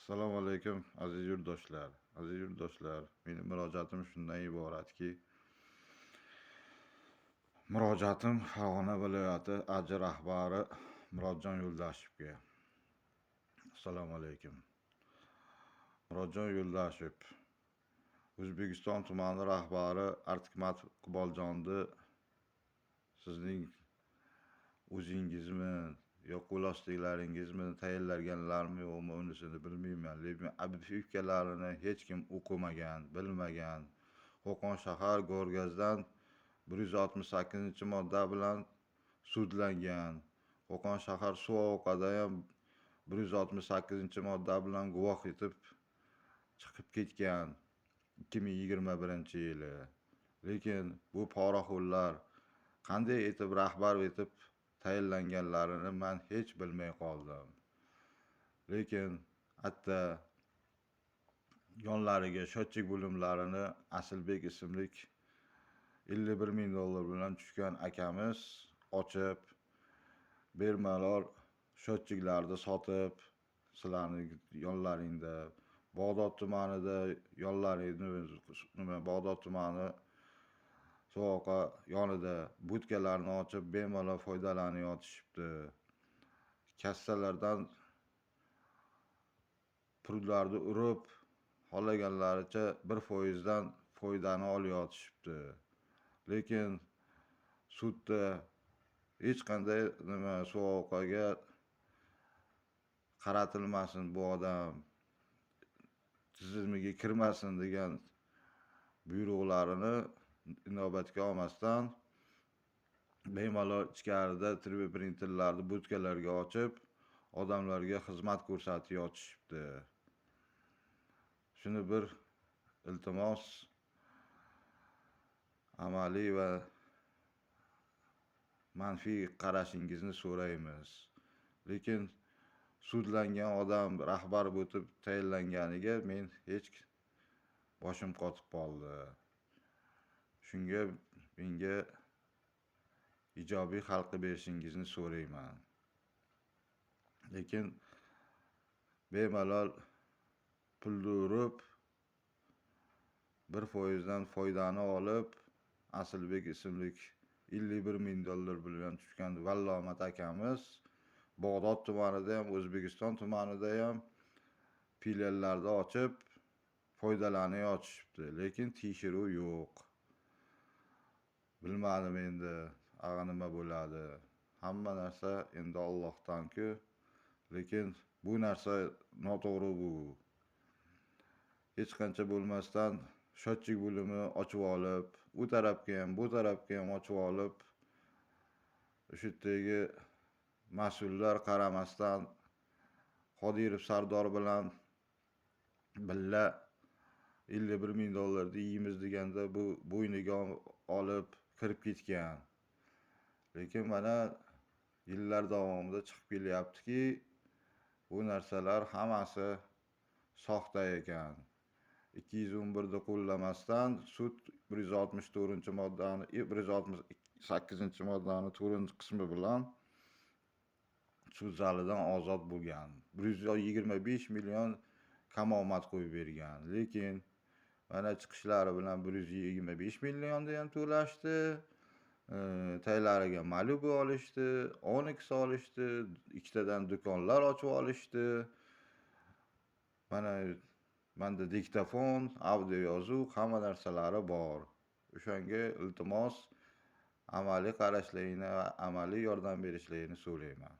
Assalomu alaykum aziz yurtdoshlar. Aziz yurtdoshlar, mening murojaatim shundan iboratki, Farg'ona viloyati AJ rahbari Murodjon Yo'ldashevga. Assalomu alaykum. Murodjon Yo'ldashev, O'zbekiston tumani rahbari Artikmat Iqboljonni sizning o'zingizmi yo qo'l ostilaringizmi tayinlaganlarmi yo'qmi unisini bilmayman. Lekin abifivkalarini hech kim o'qimagan, bilmagan. Qo'qon shahar Go'rgazdan 168-modda bilan sudlangan. Qo'qon shahar suv oqada ham 168-modda bilan guvoh etib chiqib ketgan 2021-yili. Lekin bu poraxo'rlar qanday etib rahbar etib tayinlanganlarini men hech bilmay qoldim. Lekin hatta yonlariga shotchik bo'limlarini Asilbek ismlik $51,000 bilan tushgan akamiz ochib, bermalol shotchiklarni sotib, sizlarning yonlaringda Bag'dod tumanida Bag'dod tumani So'g'oqa yonida budkalarni ochib bemalol foydalanib yotishibdi. Kassalardan pullarni urib, xohlaganlaricha 1% foydani olyotishibdi. Lekin sudda hech qanday So'g'oqaga qaratilmasin, bu odam tizimiga kirmasin degan buyruqlarini inobatga olmasdan bemalol ichkarida 3D printerlarni budkalarga ochib, odamlarga xizmat ko'rsatib yotishibdi. Shuni bir iltimos, amaliy va manfiy qarashingizni so'raymiz. Lekin sudlangan odam rahbar bo'lib tayinlanganiga men hech boshim qotib qoldi. Shunga menga ijobiy xalqi berishingizni so'rayman. Lekin bemalol pulni urib, 1% foydani olib, Asilbek ismlik $51,000 bilan tushgan vallomat akamiz Bag'dod tumanida ham, O'zbekiston tumanida ham filiallarni ochib, foydalanib yotishibdi. Lekin tekshiruv yo'q. Bilmadim endi nima bo'ladi. Hamma narsa endi Allohdan-ku. Lekin bu narsa noto'g'ri bu. Hech qancha bo'lmasdan shotchik bo'limi ochib olib, u tarafga ham, bu tarafga ham ochib olib, o'sha yerdagi mas'ullar qaramasdan Qodirov Sardor bilan billa $51,000 yeymiz deganda bu bo'yniga olib kirib ketgan. Lekin mana yillar davomida chiqib kelyaptiki, bu narsalar hammasi soxta ekan. 211 qo'llamasdan sud 168-moddani 4-qismi bilan sud zalidan ozod bo'lgan. 125 million kamomad qo'yib bergan. Lekin mana chiqishlari bilan 125 millionni ham to'lashdi. Taylariga Malibu olishdi, Onyx olishdi, ikkitadan do'konlar ochib olishdi. Mana menda diktafon, audio yozuv, hamma narsalari bor. O'shanga iltimos amaliy qarashlarini va amaliy yordam berishlarini so'rayman.